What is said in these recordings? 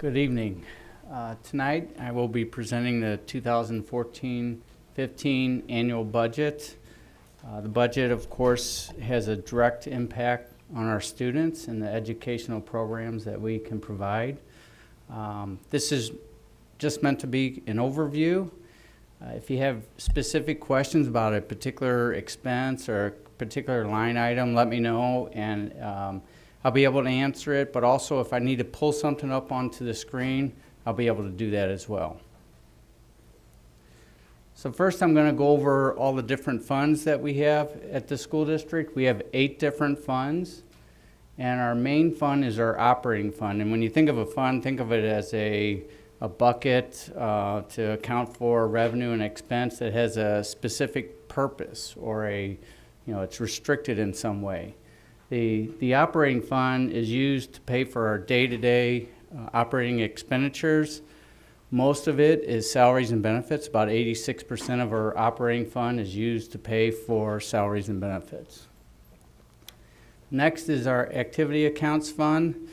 Good evening. Tonight I will be presenting the 2014-15 annual budget. The budget, of course, has a direct impact on our students and the educational programs that we can provide. This is just meant to be an overview. If you have specific questions about a particular expense or a particular line item, let me know, and I'll be able to answer it, but also if I need to pull something up onto the screen, I'll be able to do that as well. So first I'm going to go over all the different funds that we have at the school district. We have 8 different funds, and our main fund is our operating fund. And when you think of a fund, think of it as a bucket to account for revenue and expense that has a specific purpose, or it's restricted in some way. The operating fund is used to pay for our day-to-day operating expenditures. Most of it is salaries and benefits. About 86% of our operating fund is used to pay for salaries and benefits. Next is our activity accounts fund.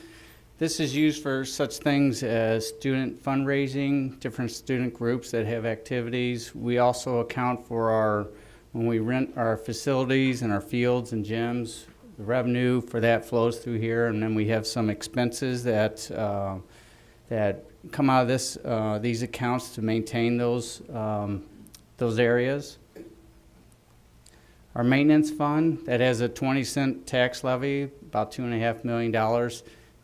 This is used for such things as student fundraising, different student groups that have activities. We also account for when we rent our facilities and our fields and gyms. The revenue for that flows through here, and then we have some expenses that come out of these accounts to maintain those areas. Our maintenance fund, that has a 20-cent tax levy, about $2.5 million.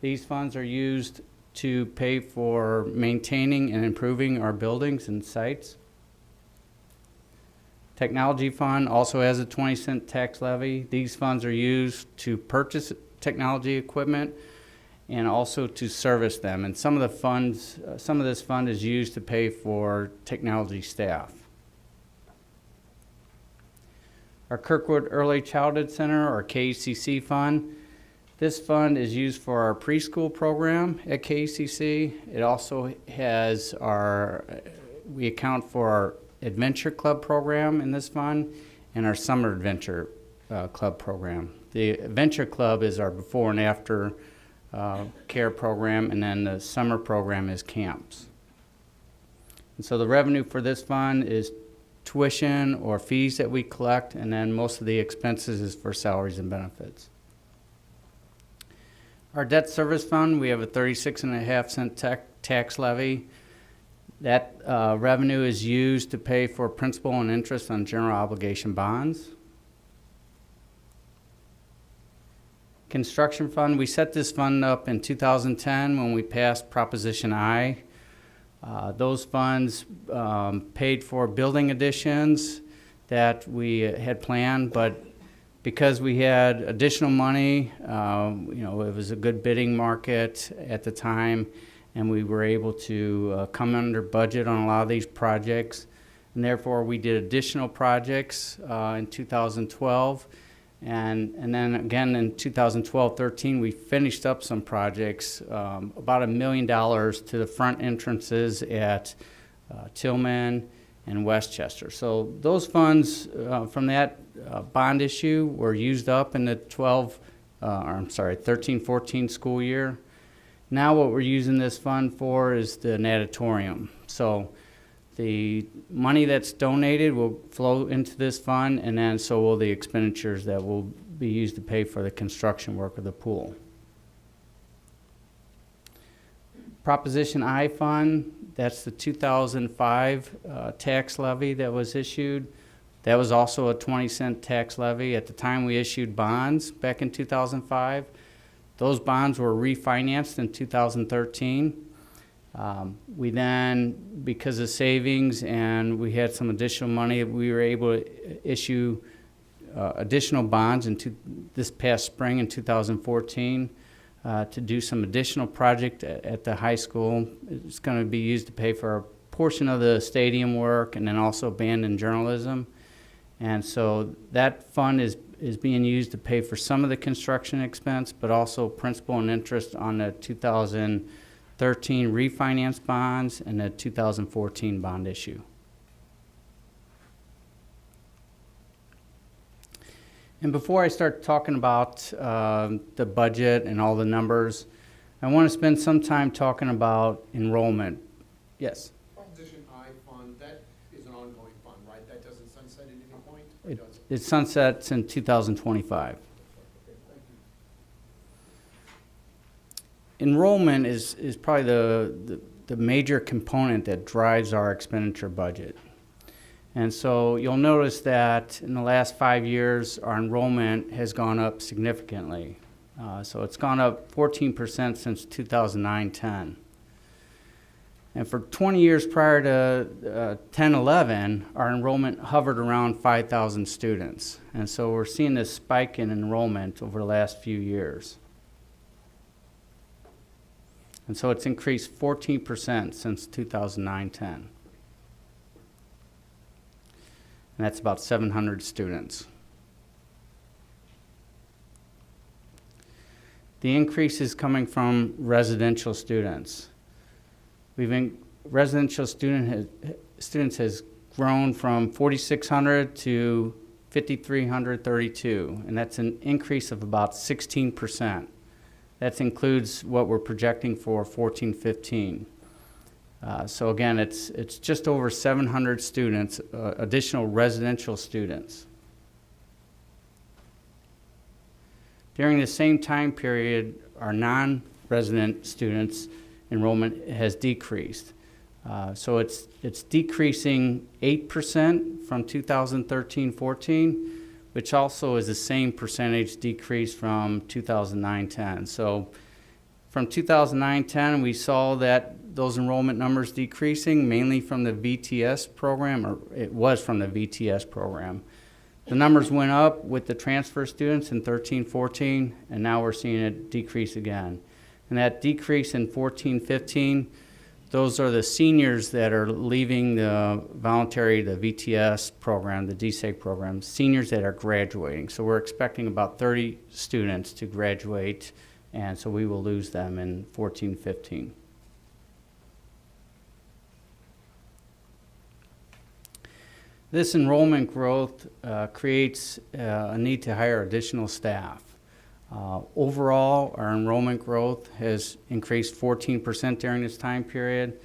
These funds are used to pay for maintaining and improving our buildings and sites. Technology fund also has a 20-cent tax levy. These funds are used to purchase technology equipment and also to service them. And some of this fund is used to pay for technology staff. Our Kirkwood Early Childhood Center, or KECC fund. This fund is used for our preschool program at KECC. It also has we account for our Adventure Club program in this fund and our Summer Adventure Club program. The Adventure Club is our before and after care program, and then the summer program is camps. And so the revenue for this fund is tuition or fees that we collect, and then most of the expenses is for salaries and benefits. Our debt service fund, we have a 36.5-cent tax levy. That revenue is used to pay for principal and interest on general obligation bonds. Construction fund, we set this fund up in 2010 when we passed Proposition I. Those funds paid for building additions that we had planned, but because we had additional money, it was a good bidding market at the time, and we were able to come under budget on a lot of these projects, and therefore we did additional projects in 2012, and then again in 2012-13 we finished up some projects, about $1 million to the front entrances at Tillman and Westchester. So those funds from that bond issue were used up in the 13-14 school year. Now what we're using this fund for is the natatorium. So the money that's donated will flow into this fund, and then so will the expenditures that will be used to pay for the construction work of the pool. Proposition I fund, that's the 2005 tax levy that was issued. That was also a 20-cent tax levy. At the time we issued bonds back in 2005. Those bonds were refinanced in 2013. We then, because of savings and we had some additional money, we were able to issue additional bonds this past spring in 2014 to do some additional project at the high school. It's going to be used to pay for a portion of the stadium work and then also band and journalism. And so that fund is being used to pay for some of the construction expense, but also principal and interest on the 2013 refinance bonds and the 2014 bond issue. And before I start talking about the budget and all the numbers, I want to spend some time talking about enrollment. Yes? Proposition I fund, that is an ongoing fund, right? That doesn't sunset at any point, or does it? It sunsets in 2025. Okay, thank you. Enrollment is probably the major component that drives our expenditure budget. And so you'll notice that in the last 5 years, our enrollment has gone up significantly. So it's gone up 14% since 2009-10. And for 20 years prior to 10-11, our enrollment hovered around 5,000 students. And so we're seeing this spike in enrollment over the last few years. And so it's increased 14% since 2009-10. And that's about 700 students. The increase is coming from residential students. Residential students has grown from 4,600 to 5,332, and that's an increase of about 16%. That includes what we're projecting for 14-15. So again, it's just over 700 students, additional residential students. During the same time period, our non-resident students enrollment has decreased. So it's decreasing 8% from 2013-14, which also is the same percentage decrease from 2009-10. So from 2009-10, we saw that those enrollment numbers decreasing mainly from the VTS program, or it was from the VTS program. The numbers went up with the transfer students in 13-14, and now we're seeing it decrease again. And that decrease in 14-15, those are the seniors that are leaving the VTS program, the DSEG program, seniors that are graduating. So we're expecting about 30 students to graduate, and so we will lose them in 14-15. This enrollment growth creates a need to hire additional staff. Overall, our enrollment growth has increased 14% during this time period.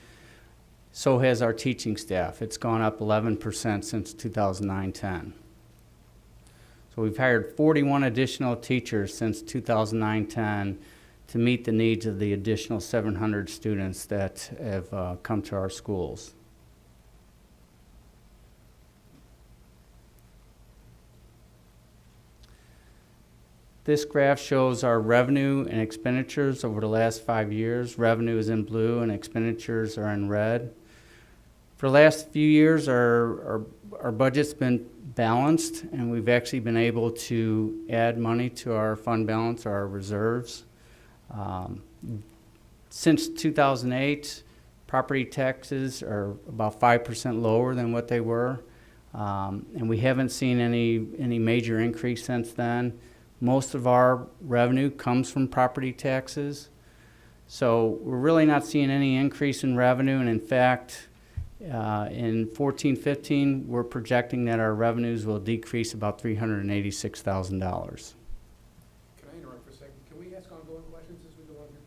So has our teaching staff. It's gone up 11% since 2009-10. So we've hired 41 additional teachers since 2009-10 to meet the needs of the additional 700 students that have come to our schools. This graph shows our revenue and expenditures over the last 5 years. Revenue is in blue and expenditures are in red. For the last few years, our budget's been balanced, and we've actually been able to add money to our fund balance, our reserves. Since 2008, property taxes are about 5% lower than what they were, and we haven't seen any major increase since then. Most of our revenue comes from property taxes. So we're really not seeing any increase in revenue. And in fact, in 14-15, we're projecting that our revenues will decrease about $386,000. Can I interrupt for a second? Can we ask ongoing questions as we go on here?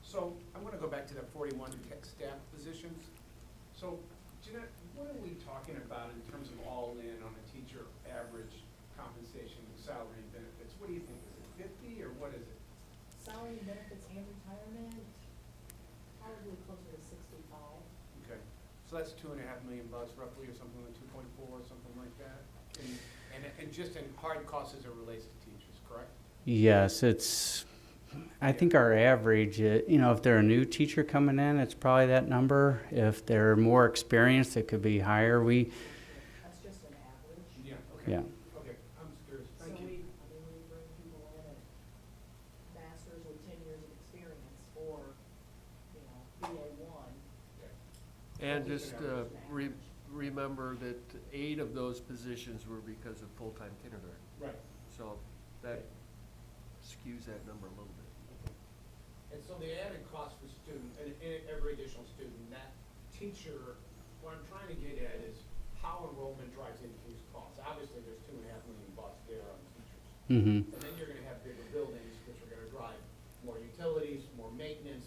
So I want to go back to that 41 tech staff positions. So Jeanette, what are we talking about in terms of all in on a teacher average compensation, salary, and benefits? What do you think? Is it 50 or what is it? Salary, benefits, and retirement, probably closer to 65. Okay, so that's $2.5 million roughly, or something like 2.4, or something like that. And just in hard costs as it relates to teachers, correct? Yes, I think our average, if they're a new teacher coming in, it's probably that number. If they're more experienced, it could be higher. That's just an average. Yeah, okay. Yeah. Okay, I'm curious. Thank So you. we bring people in at masters with 10 years of experience or, BA1. And just remember that 8 of those positions were because of full-time kindergarten. Right. So that skews that number a little bit. And so the added cost for student, and every additional student, that teacher, what I'm trying to get at is how enrollment drives increased costs. Obviously, there's $2.5 million there on teachers. Mm-hmm. And then you're gonna have bigger buildings, which are gonna drive more utilities, more maintenance,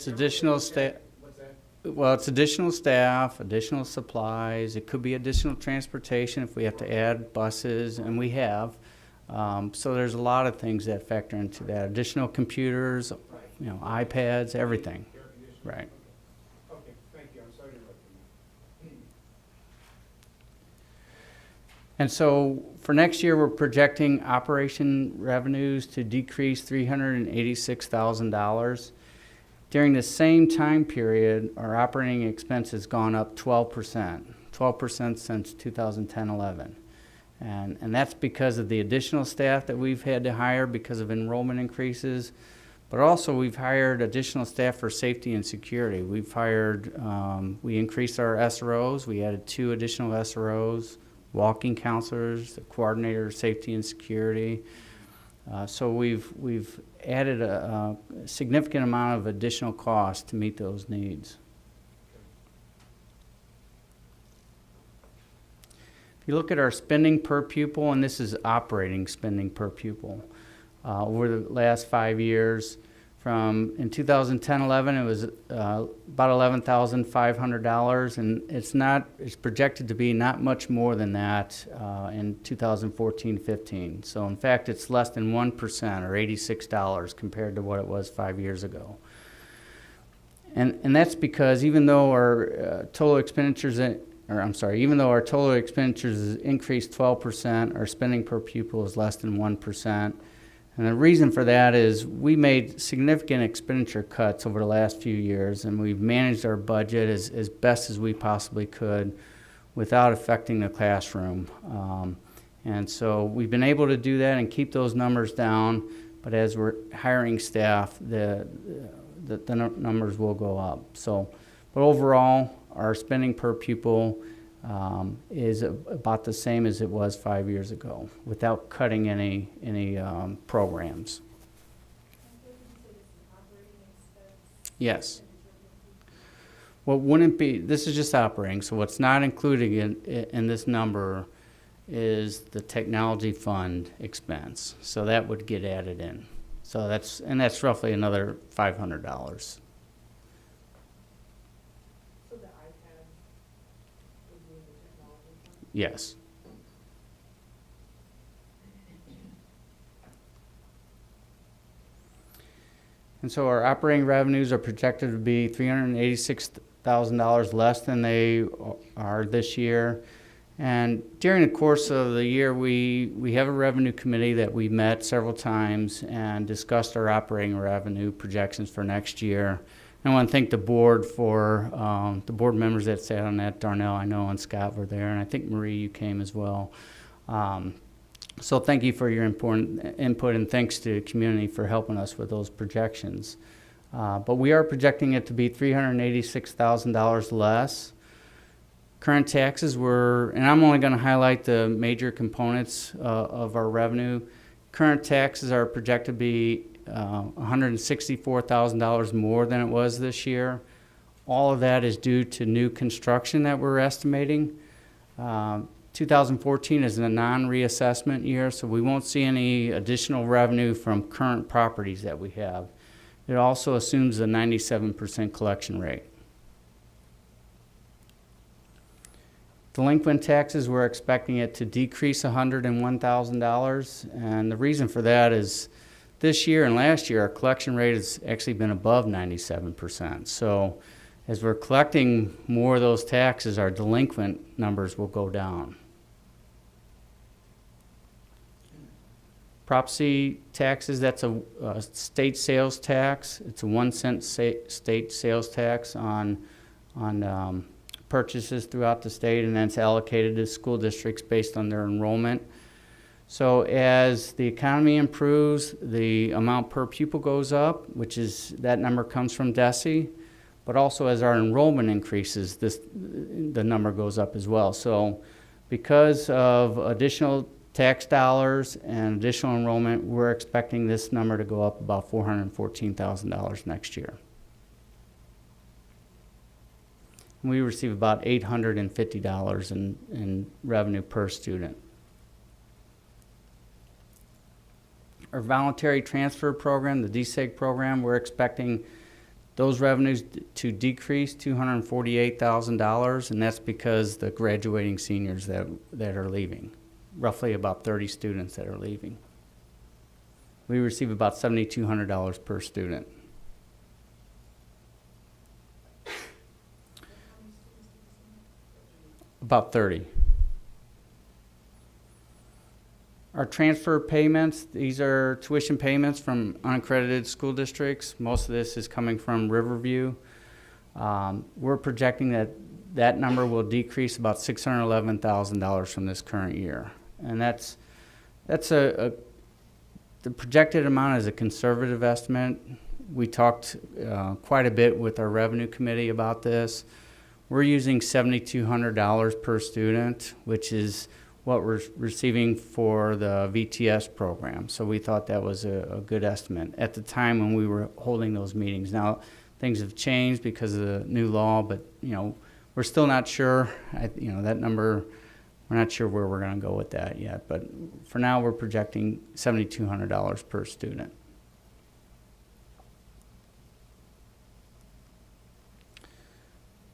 It's additional staff. What's that? Well, it's additional staff, additional supplies. It could be additional transportation if we have to add buses, and we have. So there's a lot of things that factor into that. Additional computers, iPads, everything. Air conditioning? Right. Okay, thank you, I'm sorry to interrupt you. And so for next year, we're projecting operation revenues to decrease $386,000. During the same time period, our operating expense has gone up 12% since 2010-11. And that's because of the additional staff that we've had to hire because of enrollment increases, but also we've hired additional staff for safety and security. We've hired, we increased our SROs, we added 2 additional SROs, walking counselors, the coordinator of safety and security. So we've added a significant amount of additional cost to meet those needs. If you look at our spending per pupil, and this is operating spending per pupil, over the last 5 years, in 2010-11, it was about $11,500, and it's projected to be not much more than that in 2014-15. So in fact, it's less than 1% or $86 compared to what it was 5 years ago. And that's because even though our total expenditures increased 12%, our spending per pupil is less than 1%. And the reason for that is we made significant expenditure cuts over the last few years, and we've managed our budget as best as we possibly could without affecting the classroom. And so we've been able to do that and keep those numbers down, but as we're hiring staff, the numbers will go up. But overall, our spending per pupil is about the same as it was 5 years ago, without cutting any programs. Yes. What wouldn't be, this is just operating, so what's not included in this number is the technology fund expense. So that would get added in. So that's roughly another $500. Yes. And so our operating revenues are projected to be $386,000 less than they are this year. And during the course of the year, we have a revenue committee that we met several times and discussed our operating revenue projections for next year. I want to thank the board for the board members that sat on that. Darnell, I know, and Scott were there, and I think Marie, you came as well. So thank you for your important input, and thanks to the community for helping us with those projections. But we are projecting it to be $386,000 less. Current taxes were, and I'm only going to highlight the major components of our revenue. Current taxes are projected to be $164,000 more than it was this year. All of that is due to new construction that we're estimating. 2014 is a non-reassessment year, so we won't see any additional revenue from current properties that we have. It also assumes a 97% collection rate. Delinquent taxes, we're expecting it to decrease $101,000, and the reason for that is this year and last year, our collection rate has actually been above 97%. So as we're collecting more of those taxes, our delinquent numbers will go down. Prop C taxes, that's a state sales tax. It's a 1 cent state sales tax on purchases throughout the state, and then it's allocated to school districts based on their enrollment. So as the economy improves, the amount per pupil goes up, that number comes from DESE, but also as our enrollment increases, the number goes up as well. So because of additional tax dollars and additional enrollment, we're expecting this number to go up about $414,000 next year. We receive about $850 in revenue per student. Our voluntary transfer program, the DSEG program, we're expecting those revenues to decrease $248,000, and that's because the graduating seniors that are leaving, roughly about 30 students that are leaving. We receive about $7,200 per student. About 30. Our transfer payments, these are tuition payments from unaccredited school districts. Most of this is coming from Riverview. We're projecting that number will decrease about $611,000 from this current year. And that's the projected amount is a conservative estimate. We talked quite a bit with our revenue committee about this. We're using $7,200 per student, which is what we're receiving for the VTS program. So we thought that was a good estimate at the time when we were holding those meetings. Now, things have changed because of the new law, but, you know, we're still not sure. That number, we're not sure where we're going to go with that yet. But for now, we're projecting $7,200 per student.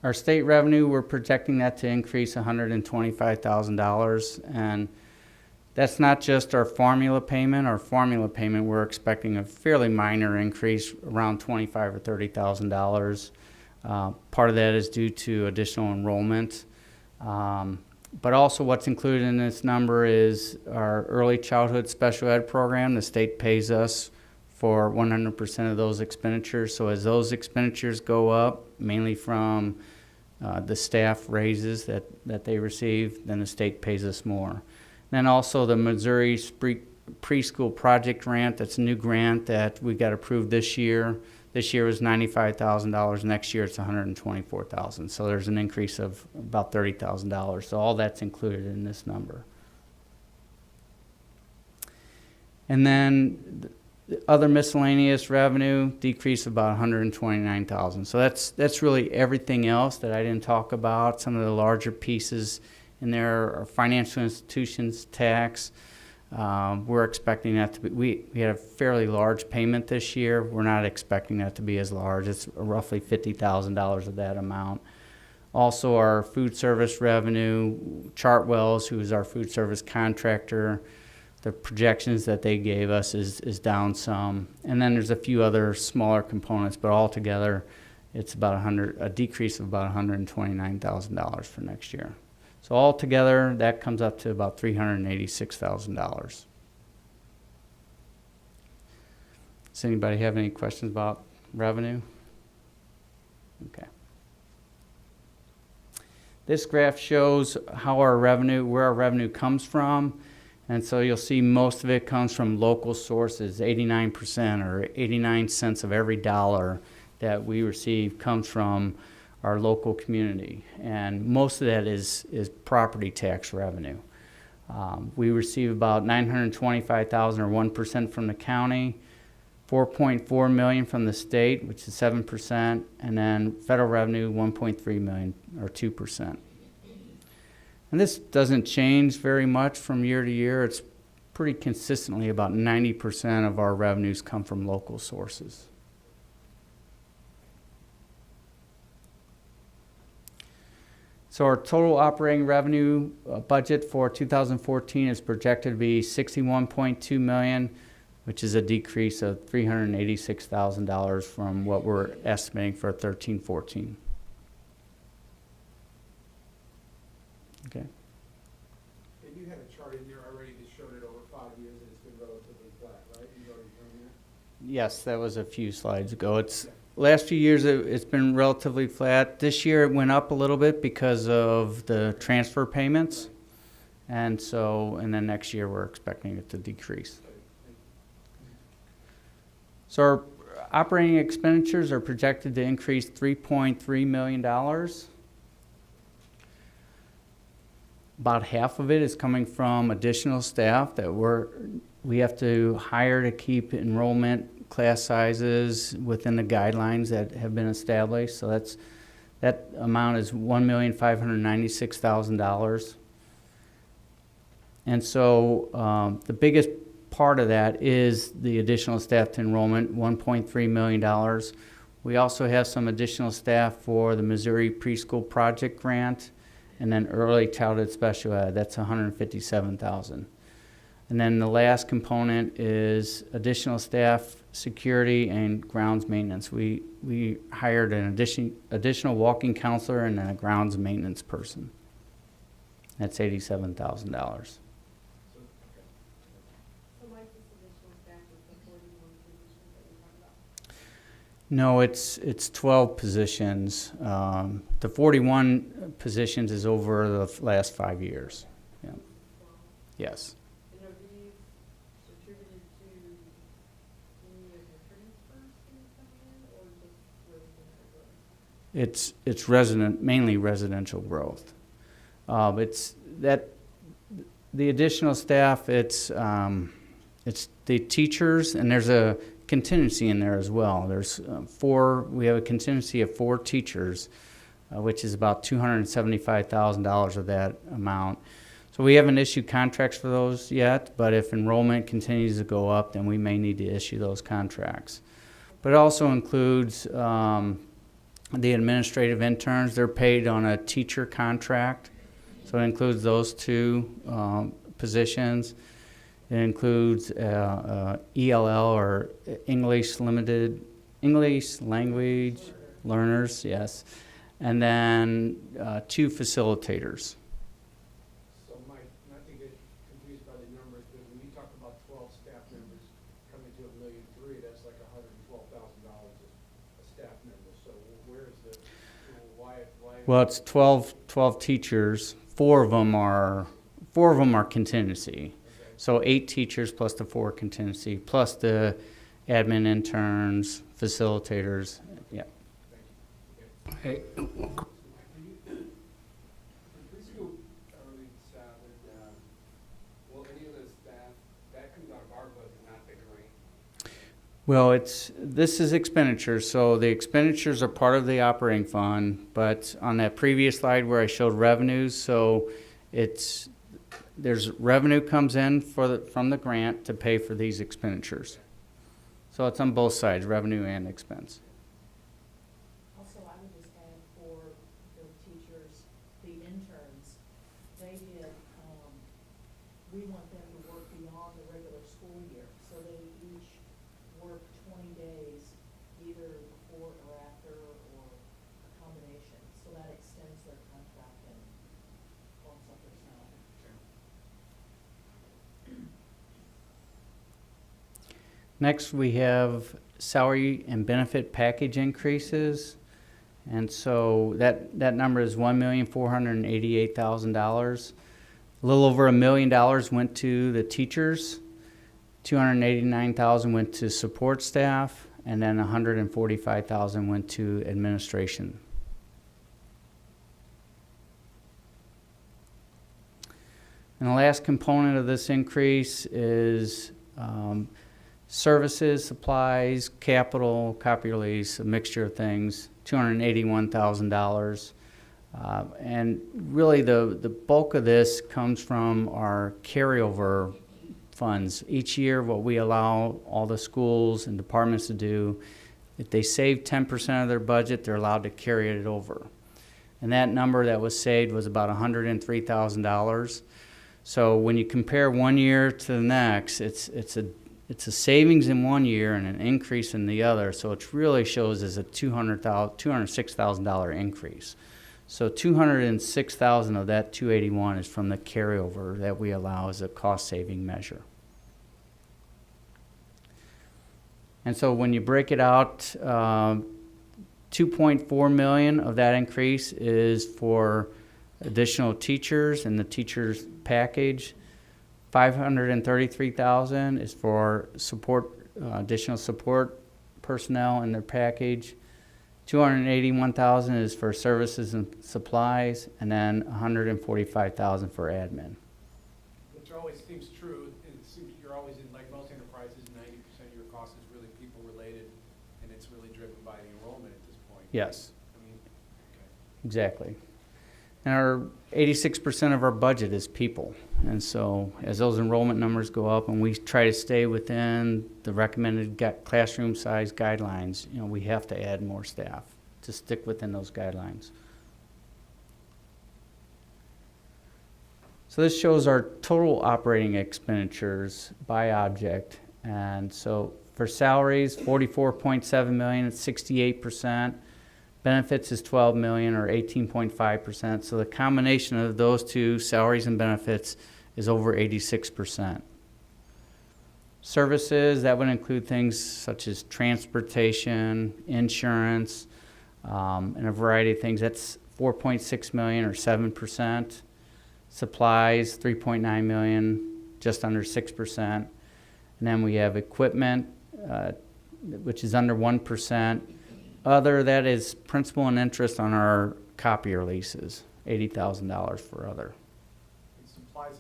Our state revenue, we're projecting that to increase $125,000, and that's not just our formula payment. Our formula payment, we're expecting a fairly minor increase, around $25,000 or $30,000. Part of that is due to additional enrollment, but also what's included in this number is our early childhood special ed program. The state pays us for 100% of those expenditures. So as those expenditures go up, mainly from the staff raises that they receive, then the state pays us more. Then also the Missouri Preschool Project Grant, that's a new grant that we got approved this year. This year was $95,000, next year it's $124,000. So there's an increase of about $30,000. So all that's included in this number. And then the other miscellaneous revenue decrease of about $129,000. So that's really everything else that I didn't talk about. Some of the larger pieces in there are financial institutions tax. We're expecting that to be, we had a fairly large payment this year. We're not expecting that to be as large. It's roughly $50,000 of that amount. Also our food service revenue, Chartwells, who is our food service contractor, the projections that they gave us is down some. And then there's a few other smaller components, but altogether it's about a decrease of about $129,000 for next year. So altogether that comes up to about $386,000. Does anybody have any questions about revenue? Okay. This graph shows how where our revenue comes from. And so you'll see most of it comes from local sources. 89% or 89 cents of every dollar that we receive comes from our local community. And most of that is property tax revenue. We receive about $925,000 or 1% from the county, $4.4 million from the state, which is 7%, and then federal revenue, $1.3 million or 2%. And this doesn't change very much from year to year. It's pretty consistently about 90% of our revenues come from local sources. So our total operating revenue budget for 2014 is projected to be $61.2 million, which is a decrease of $386,000 from what we're estimating for 13-14. Okay. And you had a chart in there already that showed it over 5 years and it's been relatively flat, right? You already shown that? Yes, that was a few slides ago. Last few years it's been relatively flat. This year it went up a little bit because of the transfer payments. And then next year we're expecting it to decrease. So our operating expenditures are projected to increase $3.3 million. About half of it is coming from additional staff that we have to hire to keep enrollment class sizes within the guidelines that have been established. So that amount is $1,596,000. And so the biggest part of that is the additional staff to enrollment, $1.3 million. We also have some additional staff for the Missouri Preschool Project Grant, and then early childhood special ed, that's $157,000. And then the last component is additional staff, security, and grounds maintenance. We hired an additional walking counselor and then a grounds maintenance person. That's $87,000. So Mike, this additional staff is the 41 positions that we talked about? No, it's 12 positions. The 41 positions is over the last 5 years. Yeah. Yes. And are these attributed to any of the transfers coming in, or just residential growth? It's mainly residential growth. It's that the additional staff. It's the teachers, and there's a contingency in there as well. There's we have a contingency of 4 teachers, which is about $275,000 of that amount. So we haven't issued contracts for those yet, but if enrollment continues to go up, then we may need to issue those contracts. But it also includes the administrative interns. They're paid on a teacher contract, so it includes those 2 positions. It includes ELL, or English language learners, yes, and then 2 facilitators. So Mike, not to get confused by the numbers, but when you talk about 12 staff members coming to $1.3 million, that's like $112,000 a staff member. So where is why? Well, it's 12 teachers. 4 of them are contingency. So 8 teachers plus the 4 contingency, plus the admin interns, facilitators. Yeah. Hey, The preschool early childhood, will any of the staff, that comes out of our budget, not the grant? Well, this is expenditures. So the expenditures are part of the operating fund, but on that previous slide where I showed revenues, so there's revenue comes in from the grant to pay for these expenditures. So it's on both sides, revenue and expense. Also, I would just add for the teachers, the interns, they did, we want them to work beyond the regular school year. So they each work 20 days, either before or after, or a combination. So that extends their contract and bumps up their salary. Next, we have salary and benefit package increases. And so that number is $1,488,000. A little over $1 million went to the teachers, $289,000 went to support staff, and then $145,000 went to administration. And the last component of this increase is services, supplies, capital, copy release, a mixture of things, $281,000. And really the bulk of this comes from our carryover funds. Each year, what we allow all the schools and departments to do, if they save 10% of their budget, they're allowed to carry it over. And that number that was saved was about $103,000. So when you compare one year to the next, it's a savings in one year and an increase in the other. So it really shows as a $206,000 increase. So $206,000 of that 281 is from the carryover that we allow as a cost-saving measure. And so when you break it out, $2.4 million of that increase is for additional teachers and the teachers package. $533,000 is for support, additional support personnel in their package. $281,000 is for services and supplies, and then $145,000 for admin. Which always seems true. It seems you're always in, like most enterprises, 90% of your cost is really people related, and it's really driven by the enrollment at this point. Yes, I mean, okay. exactly. And our 86% of our budget is people. And so as those enrollment numbers go up and we try to stay within the recommended classroom size guidelines, we have to add more staff to stick within those guidelines. So this shows our total operating expenditures by object. And so for salaries, $44.7 million, it's 68%. Benefits is $12 million or 18.5%. So the combination of those two, salaries and benefits, is over 86%. Services, that would include things such as transportation, insurance, and a variety of things. That's $4.6 million or 7%. Supplies, $3.9 million, just under 6%. And then we have equipment, which is under 1%. Other, that is principal and interest on our copier leases, $80,000 for other. And supplies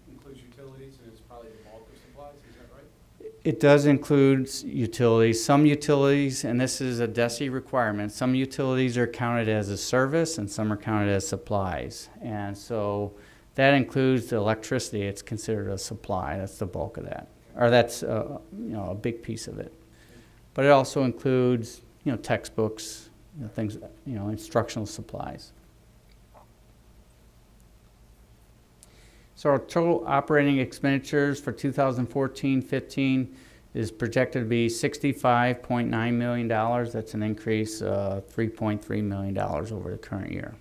includes utilities, and it's probably the bulk of supplies, is that right? It does include utilities. Some utilities, and this is a DESI requirement, some utilities are counted as a service and some are counted as supplies. And so that includes the electricity. It's considered a supply. That's the bulk of that. Or that's a big piece of it. But it also includes textbooks, things, instructional supplies. So our total operating expenditures for 2014-15 is projected to be $65.9 million. That's an increase of $3.3 million over the current year.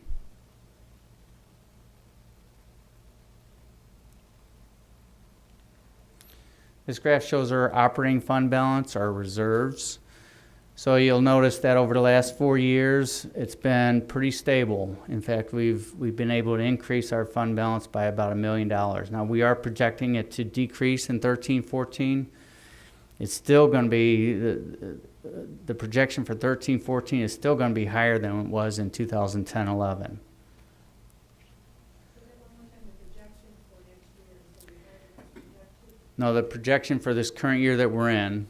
This graph shows our operating fund balance, our reserves. So you'll notice that over the last 4 years, it's been pretty stable. In fact, we've been able to increase our fund balance by about $1 million. Now we are projecting it to decrease in 13-14. It's still going to be, the projection for 13-14 is still going to be higher than it was in 2010-11. No, the projection for this current year that we're in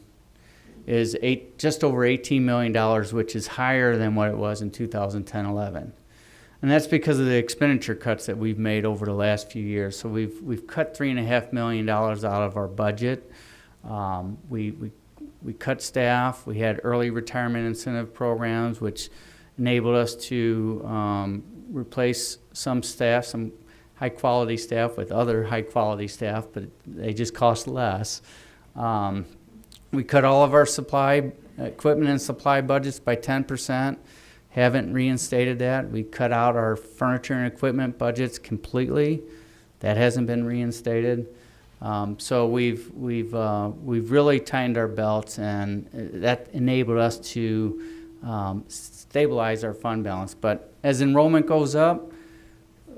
is just over $18 million, which is higher than what it was in 2010-11. And that's because of the expenditure cuts that we've made over the last few years. So we've cut $3.5 million out of our budget. We cut staff. We had early retirement incentive programs, which enabled us to replace some staff, some high-quality staff with other high-quality staff, but they just cost less. We cut all of our equipment and supply budgets by 10%. Haven't reinstated that. We cut out our furniture and equipment budgets completely. That hasn't been reinstated. So we've really tightened our belts, and that enabled us to stabilize our fund balance. But as enrollment goes up,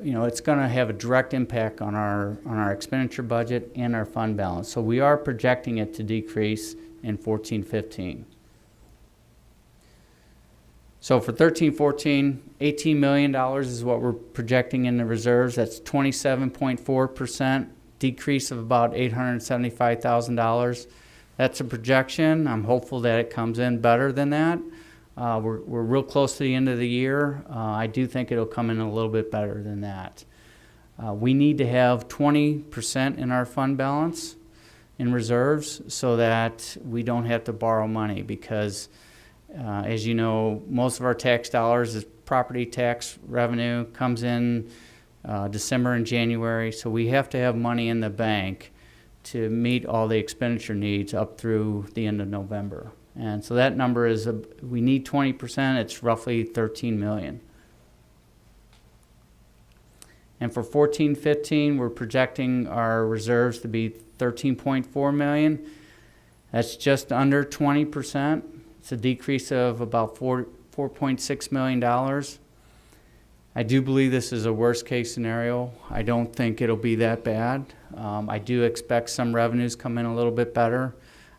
it's going to have a direct impact on our expenditure budget and our fund balance. So we are projecting it to decrease in 14-15. So for 13-14, $18 million is what we're projecting in the reserves. That's 27.4% decrease of about $875,000. That's a projection. I'm hopeful that it comes in better than that. We're real close to the end of the year. I do think it'll come in a little bit better than that. We need to have 20% in our fund balance in reserves so that we don't have to borrow money because, as you know, most of our tax dollars is property tax revenue, comes in December and January, so we have to have money in the bank to meet all the expenditure needs up through the end of November. And so that number is, we need 20%, it's roughly $13 million. And for 14-15, we're projecting our reserves to be $13.4 million. That's just under 20%. It's a decrease of about $4.6 million. I do believe this is a worst case scenario. I don't think it'll be that bad. I do expect some revenues come in a little bit better.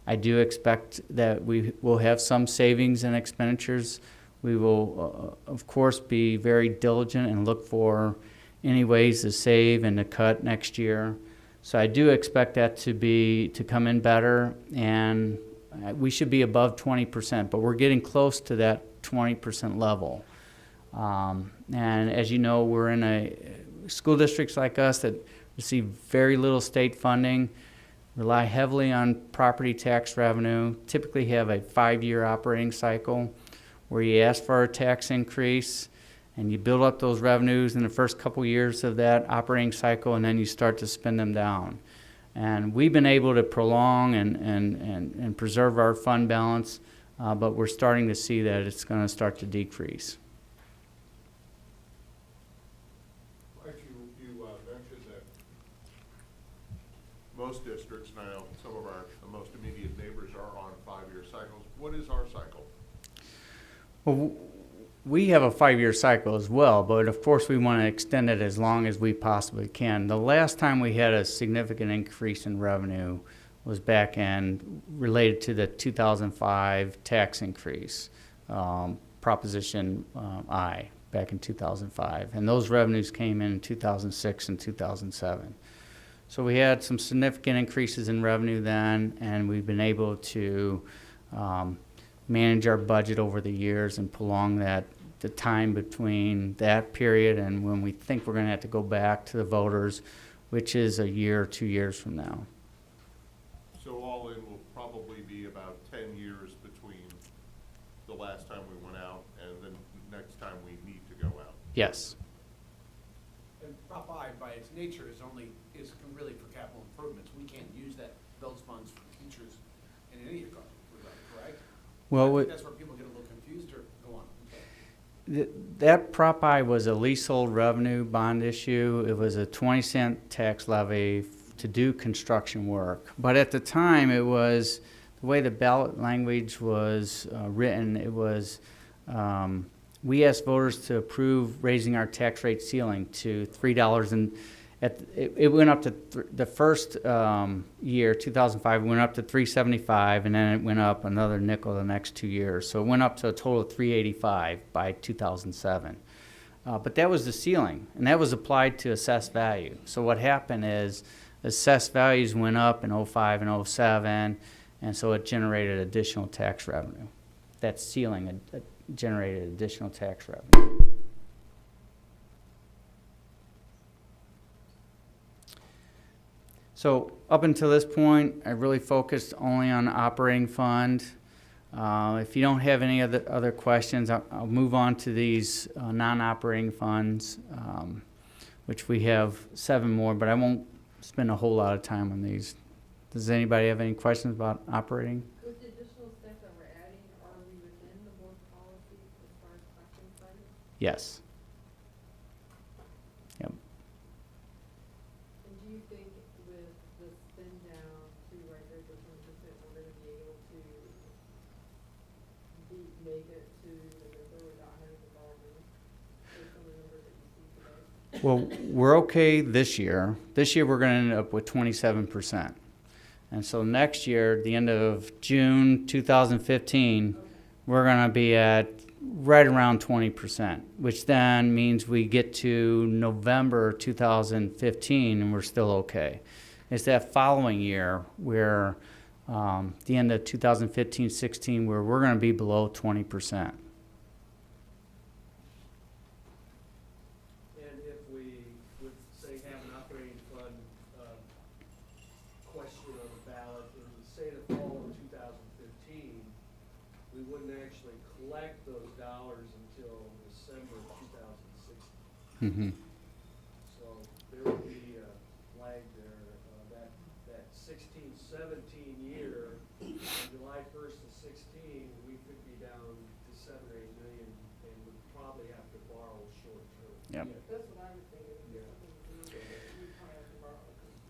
I do expect that we will have some savings and expenditures. We will, of course, be very diligent and look for any ways to save and to cut next year. So I do expect that to come in better, and we should be above 20%, but we're getting close to that 20% level. And as you know, we're in school districts like us that receive very little state funding, rely heavily on property tax revenue, typically have a 5-year operating cycle where you ask for a tax increase and you build up those revenues in the first couple years of that operating cycle, and then you start to spend them down. And we've been able to prolong and preserve our fund balance, but we're starting to see that it's going to start to decrease. You mentioned that most districts now, some of our most immediate neighbors are on 5-year cycles. What is our cycle? Well, we have a 5-year cycle as well, but of course we want to extend it as long as we possibly can. The last time we had a significant increase in revenue was back in related to the 2005 tax increase, Proposition I, back in 2005. And those revenues came in 2006 and 2007. So we had some significant increases in revenue then, and we've been able to manage our budget over the years and prolong the time between that period and when we think we're going to have to go back to the voters, which is a year or 2 years from now. So all in will probably be about 10 years between the last time we went out and the next time we need to go out. Yes. And Prop I, by its nature, is really for capital improvements. We can't use those funds for teachers in any regard, correct? Well, I think that's where people get a little confused, or go on. Okay. That Prop I was a leasehold revenue bond issue. It was a 20-cent tax levy to do construction work. But at the time, it was, the way the ballot language was written, it was, we asked voters to approve raising our tax rate ceiling to $3 and it went up to the first year, 2005, it went up to $3.75, and then it went up another nickel the next 2 years. So it went up to a total of $3.85 by 2007. But that was the ceiling, and that was applied to assessed value. So what happened is assessed values went up in 05 and 07, and so it generated additional tax revenue. That ceiling generated additional tax revenue. So up until this point, I really focused only on operating fund. If you don't have any other questions, I'll move on to these non-operating funds, which we have 7 more, but I won't spend a whole lot of time on these. Does anybody have any questions about operating? With the additional stuff that we're adding, are we within the board policy as far as classroom size? Yes. Yep. And do you think with the spin down to right there for 20%, we're gonna be able to make it to the $100,000 based on the numbers that you see today? Well, we're okay this year. This year we're going to end up with 27%. And so next year, the end of June 2015, we're going to be at right around 20%, which then means we get to November 2015 and we're still okay. It's that following year where the end of 2015-16 where we're going to be below 20%. And if we would say have an operating fund question on the ballot in, say, the fall of 2015, we wouldn't actually collect those dollars until December of 2016. Mm-hmm. So there would be a lag there. That 16-17 year, from July 1st to 16, we could be down to 7 or 8 million, and would probably have to borrow short term. Yep. That's what I was thinking. Yeah. We probably have to borrow.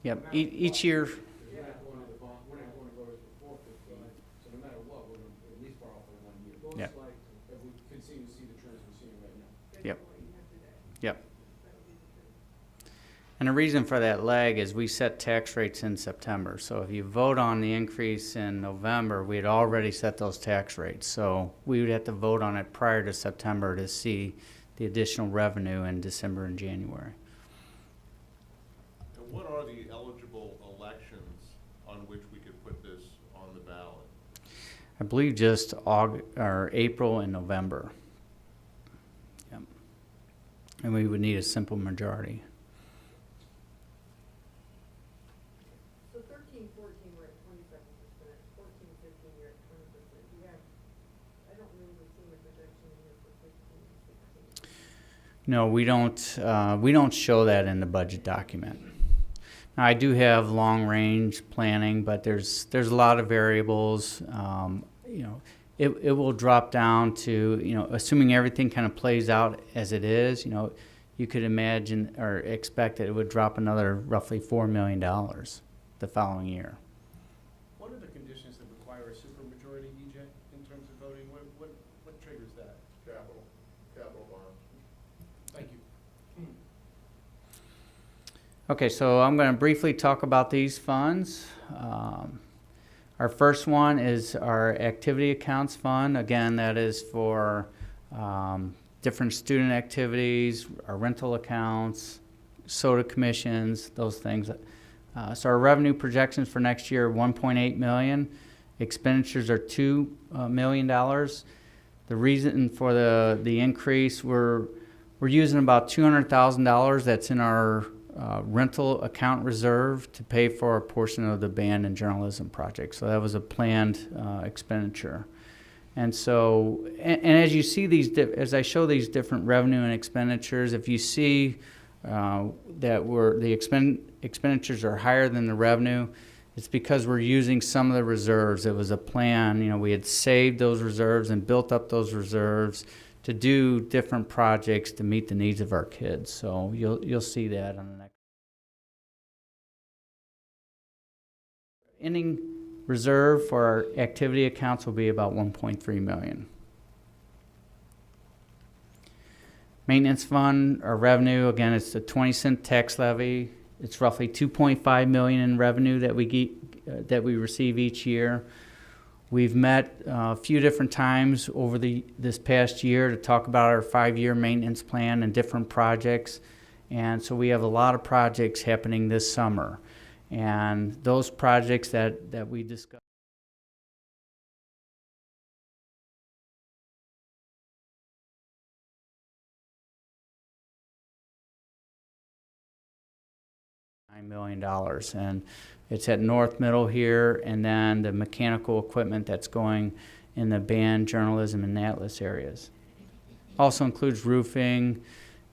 Yep. Each year. We're not going to the bond, we're not going to go to the 415, so no matter what, we're going to at least borrow for 1 year. Most Yep. likely. If we continue to see the trends we're seeing right now. Yep. What you have today. Yep. That would be the truth. And the reason for that lag is we set tax rates in September. So if you vote on the increase in November, we had already set those tax rates. So we would have to vote on it prior to September to see the additional revenue in December and January. And what are the eligible elections on which we could put this on the ballot? I believe just April and November. Yep. and we would need a simple majority. So 13, 14, we're at 27%, 14, 15, you're at 20%. You have, I don't remember seeing a projection in here for 15, 16. No, we don't show that in the budget document. Now, I do have long-range planning, but there's a lot of variables. You know, it will drop down to, you know, assuming everything kind of plays out as it is, you know, you could imagine or expect that it would drop another roughly $4 million the following year. What are the conditions that require a supermajority, EJ, in terms of voting? What triggers that? Capital bond. Thank you. Okay, so I'm going to briefly talk about these funds. Our first one is our activity accounts fund. Again, that is for different student activities, our rental accounts, soda commissions, those things. So our revenue projections for next year are $1.8 million. Expenditures are $2 million. The reason for the increase, we're using about $200,000 that's in our rental account reserve to pay for a portion of the band and journalism project. So that was a planned expenditure. And so, and as you see as I show these different revenue and expenditures, if you see that the expenditures are higher than the revenue, it's because we're using some of the reserves. It was a plan, you know, we had saved those reserves and built up those reserves to do different projects to meet the needs of our kids. So you'll see that on the next. Ending reserve for our activity accounts will be about $1.3 million. Maintenance fund, our revenue, again, it's the 20-cent tax levy. It's roughly $2.5 million in revenue that we receive each year. We've met a few different times over this past year to talk about our 5-year maintenance plan and different projects. And so we have a lot of projects happening this summer. And those projects that we discussed. $9 million, and it's at North Middle here, and then the mechanical equipment that's going in the band, journalism, and Atlas areas. Also includes roofing.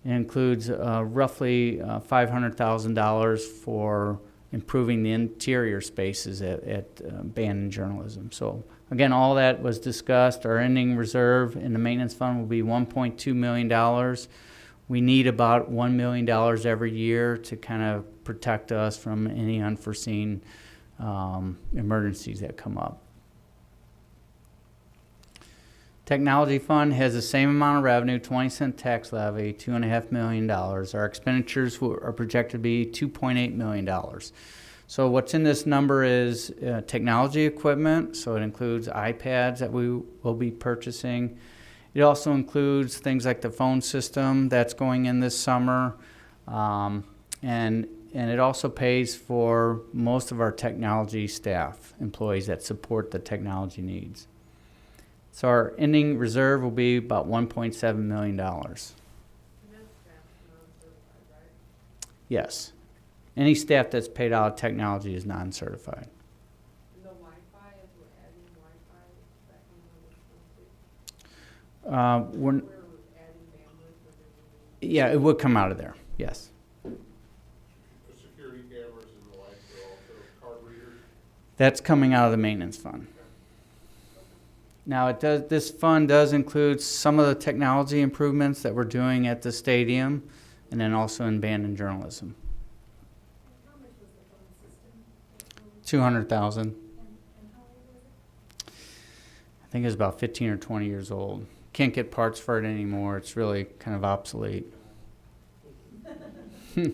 It includes roughly $500,000 for improving the interior spaces at band and journalism. So again, all that was discussed. Our ending reserve in the maintenance fund will be $1.2 million. We need about $1 million every year to kind of protect us from any unforeseen emergencies that come up. Technology fund has the same amount of revenue, 20-cent tax levy, $2.5 million. Our expenditures are projected to be $2.8 million. So what's in this number is technology equipment, so it includes iPads that we will be purchasing. It also includes things like the phone system that's going in this summer, and it also pays for most of our technology staff, employees that support the technology needs. So our ending reserve will be about $1.7 million. And that's non-certified, right? Yes. Any staff that's paid out of technology is non-certified. And the Wi-Fi, as we're adding Wi-Fi, is that coming out of the We're, We're adding bandwidth within the. yeah, it would come out of there, yes. The security cameras and the like are also card readers. That's coming out of the maintenance fund. Now, this fund does include some of the technology improvements that we're doing at the stadium, and then also in band and journalism. How much was the phone system? $200,000. And how old was it? I think it's about 15 or 20 years old. Can't get parts for it anymore. It's really kind of obsolete. Get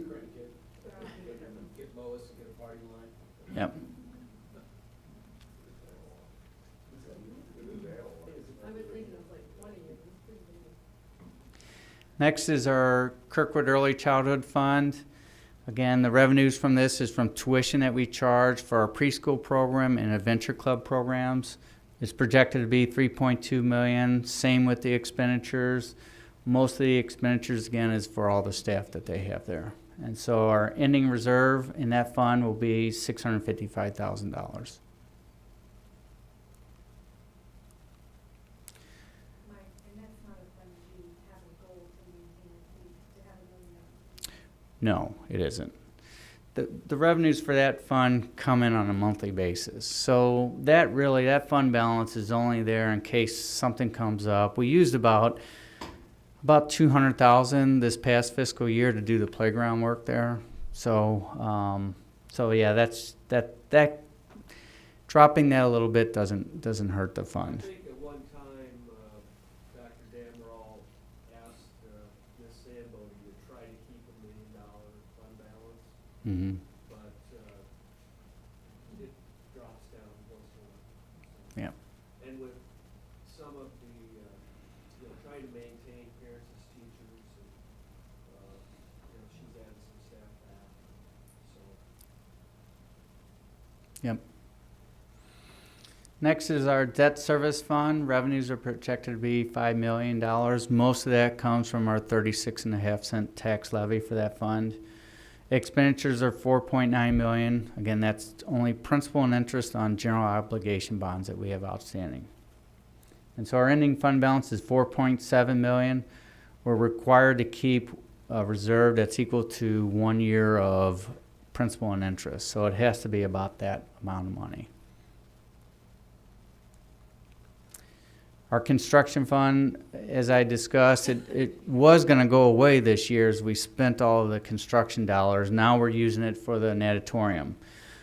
Lois and get a party line. Yep. I've been thinking it's like 20 years, it's pretty big. Next is our Kirkwood Early Childhood Fund. Again, the revenues from this is from tuition that we charge for our preschool program and adventure club programs. It's projected to be $3.2 million. Same with the expenditures. Most of the expenditures, again, is for all the staff that they have there. And so our ending reserve in that fund will be $655,000. Mike, and that's not a fund you have a goal to maintain, to have $1 million. No, it isn't. The revenues for that fund come in on a monthly basis. So that fund balance is only there in case something comes up. We used about $200,000 this past fiscal year to do the playground work there. So yeah, that dropping that a little bit doesn't hurt the I fund. think at one time, Dr. Damrell asked Ms. Sambody to try to keep $1 million fund balance, Mm-hmm. but it drops down once in a while. Yeah. And with some of the, trying to maintain parents as teachers, and, she's added some staff back, so. Yep. Next is our debt service fund. Revenues are projected to be $5 million. Most of that comes from our 36.5-cent tax levy for that fund. Expenditures are $4.9 million. Again, that's only principal and interest on general obligation bonds that we have outstanding. And so our ending fund balance is $4.7 million. We're required to keep a reserve that's equal to 1 year of principal and interest. So it has to be about that amount of money. Our construction fund, as I discussed, it was going to go away this year as we spent all of the construction dollars. Now we're using it for the natatorium.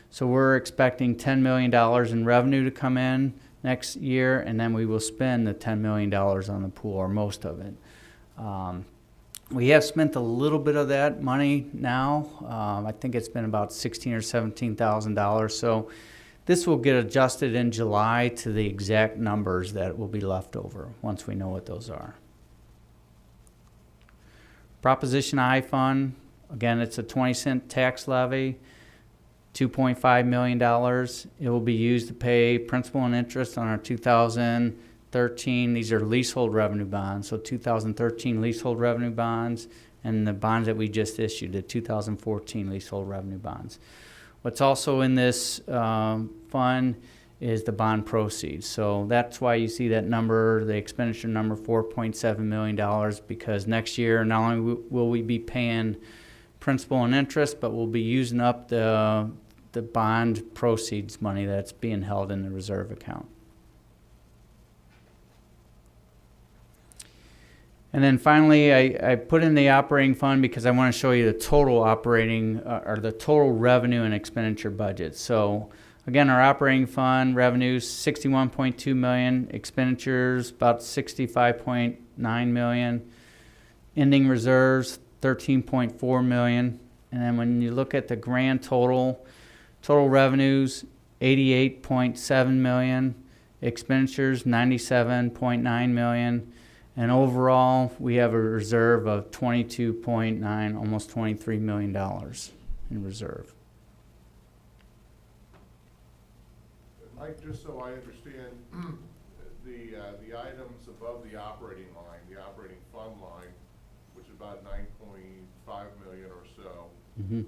So we're expecting $10 million in revenue to come in next year, and then we will spend the $10 million on the pool, or most of it. We have spent a little bit of that money now. I think it's been about $16,000 or $17,000. So this will get adjusted in July to the exact numbers that will be left over once we know what those are. Proposition I fund, again, it's a 20-cent tax levy, $2.5 million. It will be used to pay principal and interest on our 2013, these are leasehold revenue bonds, so 2013 leasehold revenue bonds, and the bonds that we just issued, the 2014 leasehold revenue bonds. What's also in this fund is the bond proceeds. So that's why you see that number, the expenditure number, $4.7 million, because next year not only will we be paying principal and interest, but we'll be using up the bond proceeds money that's being held in the reserve account. And then finally, I put in the operating fund because I want to show you the total operating, or the total revenue and expenditure budget. So again, our operating fund revenues, $61.2 million, expenditures, about $65.9 million, ending reserves, $13.4 million. And then when you look at the grand total revenues, $88.7 million, expenditures, $97.9 million. And overall, we have a reserve of $22.9, almost $23 million in reserve. Mike, just so I understand, the items above the operating line, the operating fund line, which is about $9.5 million or so, Mm-hmm.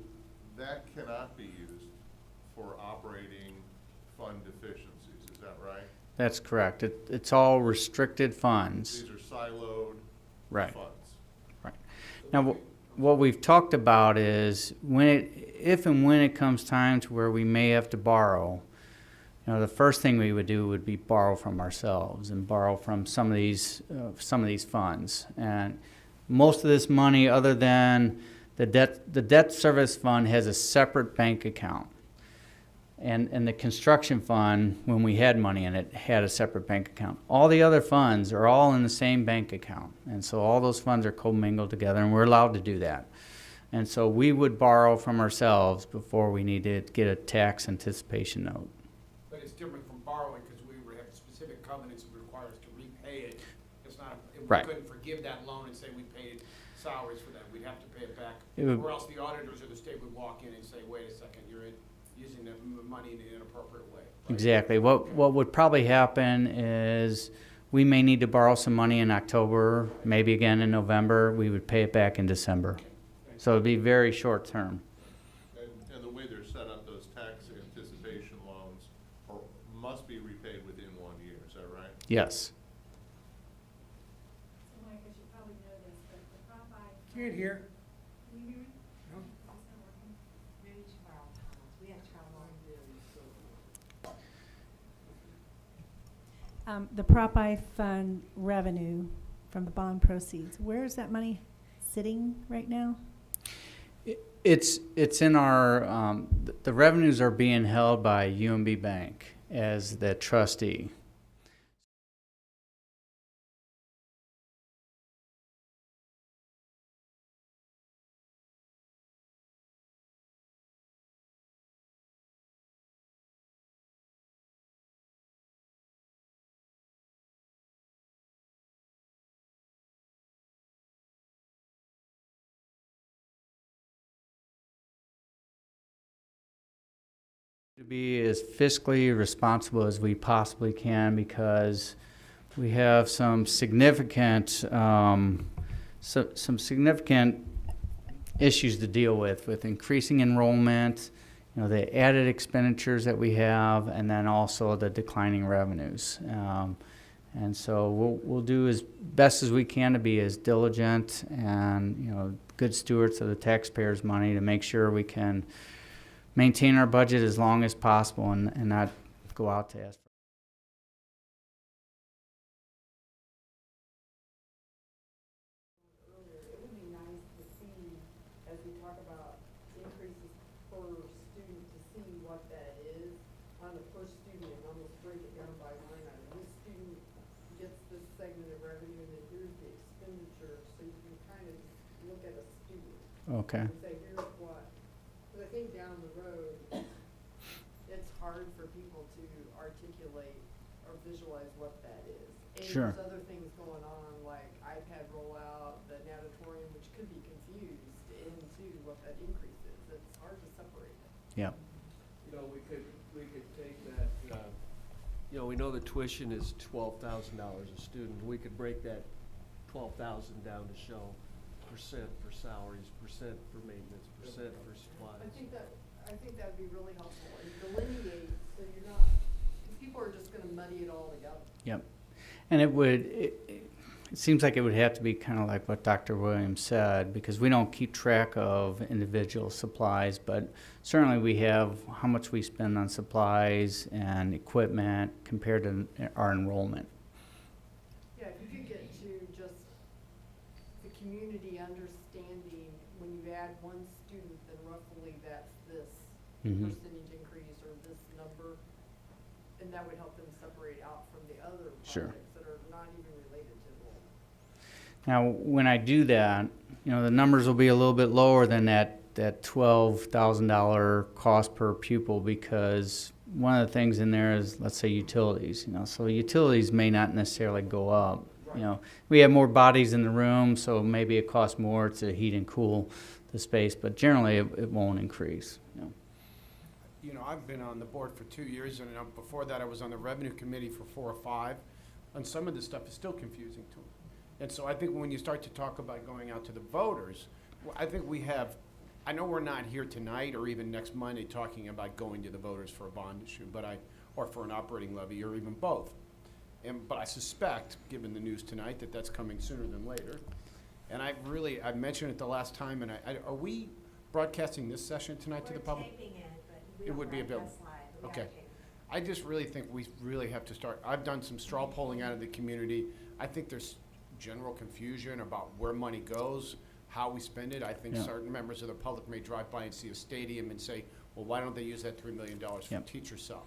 that cannot be used for operating fund deficiencies, is that right? That's correct. It's all restricted funds. These are siloed Right. funds. Right. Now, what we've talked about is if and when it comes time to where we may have to borrow, the first thing we would do would be borrow from ourselves and borrow from some of these funds. And most of this money, other than the debt service fund, has a separate bank account. And the construction fund, when we had money in it, had a separate bank account. All the other funds are all in the same bank account. And so all those funds are commingled together, and we're allowed to do that. And so we would borrow from ourselves before we need to get a tax anticipation note. But it's different from borrowing, because we would have specific covenants that require us to repay it. It's not, we Right. couldn't forgive that loan and say we paid salaries for that. We'd have to pay it back. It would- Or else the auditors or the state would walk in and say, wait a second, you're using the money in an inappropriate way. Right? Exactly. What would probably happen is We may need to borrow some money in October, maybe again in November. We would pay it back in December. So it'd be very short term. And the way they're set up, those tax anticipation loans must be repaid within 1 year, is that right? Yes. So Mike, I should probably know this, but the Prop I. Can't hear. Can you hear me? No. It's not working. Maybe you should borrow Tom's. We have trouble. The Prop I fund revenue from the bond proceeds, where is that money sitting right now? It's in our, the revenues are being held by UMB Bank as the trustee. To be as fiscally responsible as we possibly can because we have some significant some significant issues to deal with increasing enrollment, you know, the added expenditures that we have, and then also the declining revenues. And so we'll do as best as we can to be as diligent and, you know, good stewards of the taxpayers' money to make sure we can maintain our budget as long as possible and not go out to ask for. Earlier, it would be nice to see, as we talk about increases per student, to see what that is on the per student, and almost break it down by line item. This student gets this segment of revenue, and then here's the expenditure, so you can kind of look at a student. Okay. And say, here's what, because I think down the road, it's hard for people to articulate or visualize what that is. And Sure. there's other things going on, like iPad rollout, the natatorium, which could be confused into what that increase is. It's hard to separate it. Yep. You know, we could take that, you know, we know the tuition is $12,000 a student. We could break that 12,000 down to show percent for salaries, percent for maintenance, percent for supplies. I think that'd be really helpful, and delineate, so you're not, because people are just gonna muddy it all together. Yep. And it seems like it would have to be kind of like what Dr. Williams said, because we don't keep track of individual supplies, but certainly we have how much we spend on supplies and equipment compared to our enrollment. Yeah, if you could get to just the community understanding, when you add one student, then roughly that's this Mhm. percentage increase or this number, and that would help them separate out from the other Sure. projects that are not even related to enrollment. Now, when I do that, you know, the numbers will be a little bit lower than that $12,000 cost per pupil, because one of the things in there is, let's say, utilities, you know, so utilities may not necessarily go up. You know, we have more bodies in the room, so maybe it costs more to heat and cool the space, but generally it won't increase, you know. You know, I've been on the board for 2 years, and before that I was on the revenue committee for 4 or 5, and some of this stuff is still confusing to them. And so I think when you start to talk about going out to the voters, well, I think we have, I know we're not here tonight or even next Monday talking about going to the voters for a bond issue, or for an operating levy, or even both. But I suspect, given the news tonight, that that's coming sooner than later. And I mentioned it the last time, and are we broadcasting this session tonight to the public? We're taping it, but we It don't would be broadcast available. live. We Okay. gotta tape it. I just really think we really have to start, I've done some straw polling out of the community. I think there's general confusion about where money goes, how we spend it. I think Yeah. certain members of the public may drive by and see a stadium and say, well, why don't they use that $3 million for Yep. teacher salaries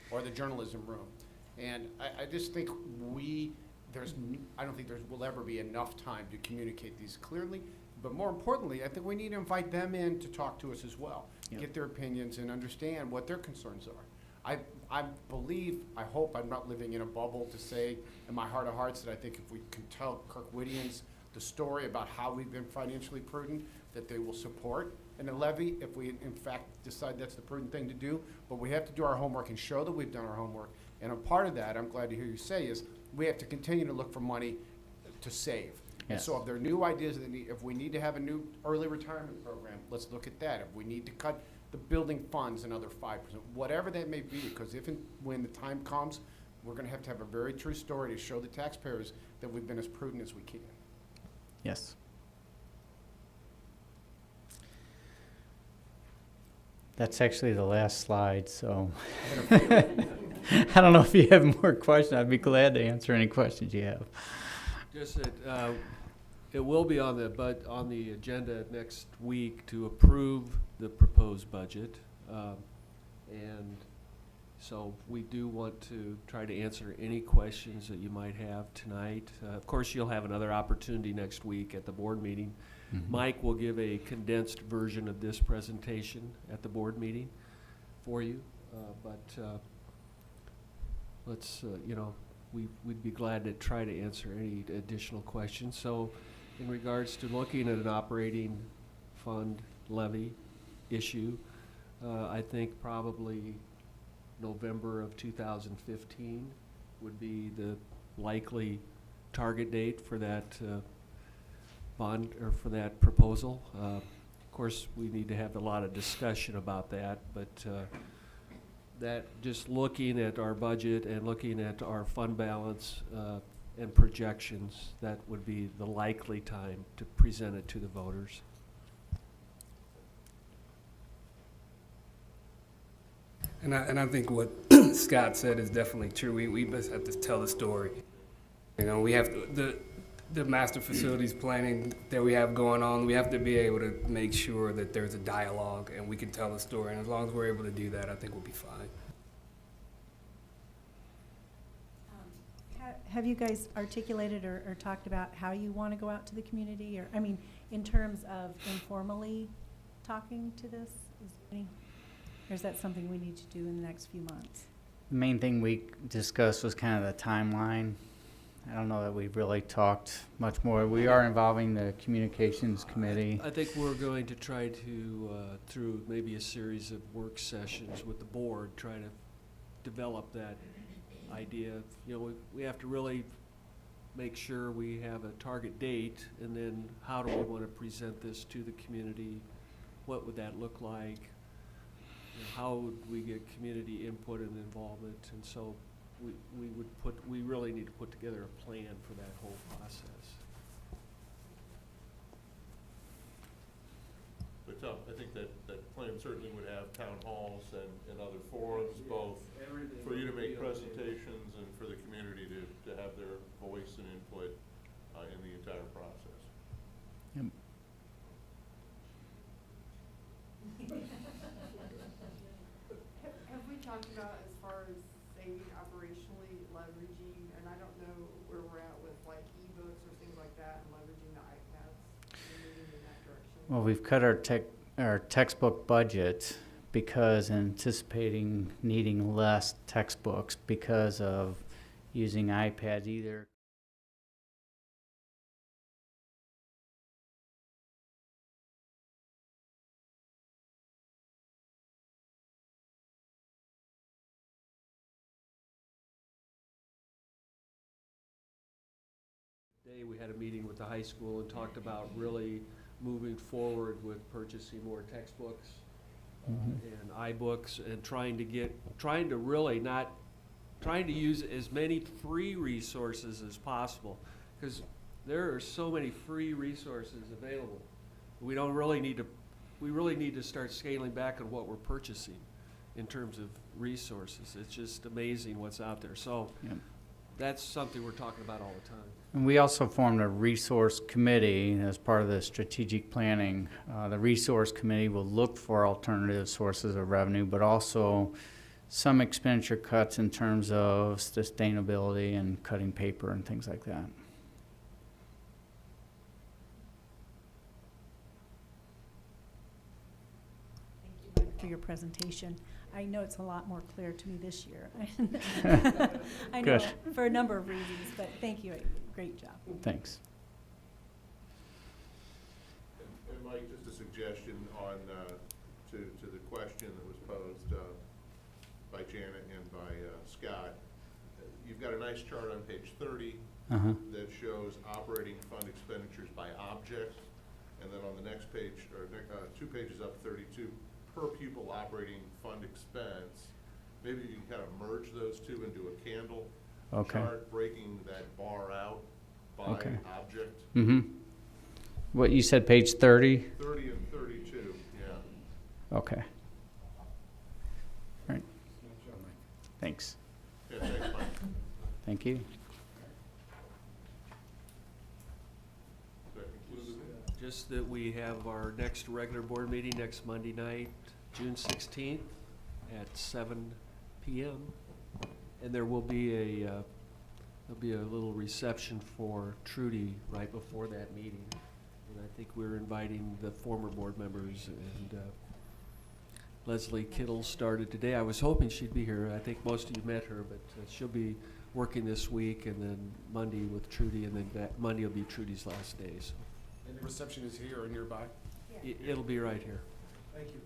or the journalism room? And I just think I don't think there will ever be enough time to communicate these clearly. But more importantly, I think we need to invite them in to talk to us as well, Yep. get their opinions and understand what their concerns are. I believe, I hope I'm not living in a bubble to say in my heart of hearts that I think if we can tell Kirkwittians the story about how we've been financially prudent, that they will support a levy if we in fact decide that's the prudent thing to do. But we have to do our homework and show that we've done our homework. And a part of that, I'm glad to hear you say, is we have to continue to look for money to save. And so Yes. if there are new ideas, if we need to have a new early retirement program, let's look at that. If we need to cut the building funds another 5%, whatever that may be, because if and when the time comes, we're gonna have to have a very true story to show the taxpayers that we've been as prudent as we can. Yes. That's actually the last slide, so I don't know if you have more questions. I'd be glad to answer any questions you have. Just that, it will be on the agenda next week to approve the proposed budget. And so we do want to try to answer any questions that you might have tonight. Of course, you'll have another opportunity next week at the board meeting. Mhm. Mike will give a condensed version of this presentation at the board meeting for you. Let's, we'd be glad to try to answer any additional questions. So in regards to looking at an operating fund levy issue, I think probably November of 2015 would be the likely target date for that bond, or for that proposal. Of course, we need to have a lot of discussion about that, but that just looking at our budget and looking at our fund balance and projections, that would be the likely time to present it to the voters. And I think what Scott said is definitely true. We just have to tell the story. You know, we have to, the master facilities planning that we have going on, we have to be able to make sure that there's a dialogue and we can tell the story. And as long as we're able to do that, I think we'll be fine. Have you guys articulated or talked about how you want to go out to the community? Or, I mean, in terms of informally talking to this? Or is that something we need to do in the next few months? The main thing we discussed was kind of the timeline. I don't know that we've really talked much more. We are involving the communications committee. I think we're going to try to, through maybe a series of work sessions with the board, try to develop that idea. You know, we have to really make sure we have a target date, and then how do we want to present this to the community? What would that look like? You know, how would we get community input and involvement? And so we really need to put together a plan for that whole process. But I think that plan certainly would have town halls and other forums, both for you to make presentations and for the community to have their voice and input in the entire process. Yep. Have we talked about, as far as saving operationally, leveraging, and I don't know where we're at with like ebooks or things like that, and leveraging the iPads, and moving in that direction? Well, we've cut our textbook budget because anticipating needing less textbooks because of using iPads either. Today we had a meeting with the high school and talked about really moving forward with purchasing more textbooks and iBooks, and trying to use as many free resources as possible, because there are so many free resources available. We really need to start scaling back on what we're purchasing in terms of resources. It's just amazing what's out there. So Yep. that's something we're talking about all the time. And we also formed a resource committee as part of the strategic planning. The resource committee will look for alternative sources of revenue, but also some expenditure cuts in terms of sustainability and cutting paper and things like that. Thank you, Mike, for your presentation. I know it's a lot more clear to me this year. I know Good. for a number of reasons, but thank you. Great job. Thanks. And Mike, just a suggestion on, to the question that was posed by Janet and by Scott. you've got a nice chart on page 30 Uh-huh. that shows operating fund expenditures by object. And then on the next page, or 2 pages up, 32, per pupil operating fund expense. Maybe you can kind of merge those two into a candle Okay. chart, breaking that bar out by Okay. object. Mm-hmm. What, you said page 30? 30 and 32, yeah. Okay. All right, thanks. Yeah, thanks, Mike. Thank you. Does that conclude it? Just that we have our next regular board meeting next Monday night, June 16th at 7 PM. And there will be there'll be a little reception for Trudy right before that meeting. And I think we're inviting the former board members, and Leslie Kittle started today. I was hoping she'd be here. I think most of you met her, but she'll be working this week, and then Monday with Trudy, and then Monday will be Trudy's last day. So And the reception is here or nearby? it'll be right here. Thank you.